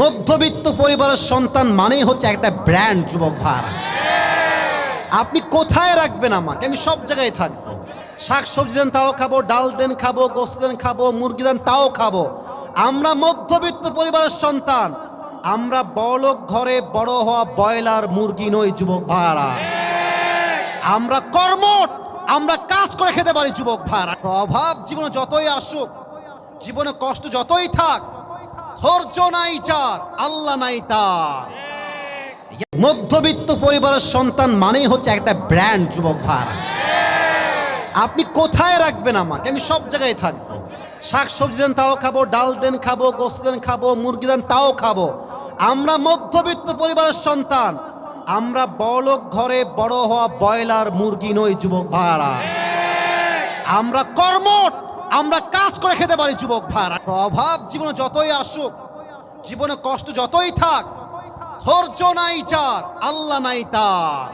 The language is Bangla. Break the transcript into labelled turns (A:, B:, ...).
A: মধ্যবিত্ত পরিবারের সন্তান মানেই হচ্ছে একটা ব্র্যান্ড। যুবক ভাইরা, আপনি কোথায় রাখবেন আমাকে, আমি সব জায়গায় থাকবো। শাক সবজি দেন তাও খাবো, ডাল দেন খাবো, গোস্ত দেন খাবো, মুরগি দেন তাও খাবো। আমরা মধ্যবিত্ত পরিবারের সন্তান, আমরা বড়লোক ঘরে বড় হওয়া ব্রয়লার মুরগি নই। যুবক ভাইরা, আমরা কর্মঠ, আমরা কাজ করে খেতে পারি। যুবক ভাইরা, অভাব জীবনে যতই আসুক, জীবনে কষ্ট যতই থাক, ধৈর্য নাই যার, আল্লাহ নাই তার। মধ্যবিত্ত পরিবারের সন্তান মানেই হচ্ছে একটা ব্র্যান্ড। যুবক ভাইরা, আপনি কোথায় রাখবেন আমাকে, আমি সব জায়গায় থাকবো। শাক সবজি দেন তাও খাবো, ডাল দেন খাবো, গোস্ত দেন খাবো, মুরগি দেন তাও খাবো। আমরা মধ্যবিত্ত পরিবারের সন্তান, আমরা বড়লোক ঘরে বড় হওয়া ব্রয়লার মুরগি নই। যুবক ভাইরা, আমরা কর্মঠ, আমরা কাজ করে খেতে পারি। যুবক ভাইরা, অভাব জীবনে যতই আসুক, জীবনে কষ্ট যতই থাক, ধৈর্য নাই যার, আল্লাহ নাই তার।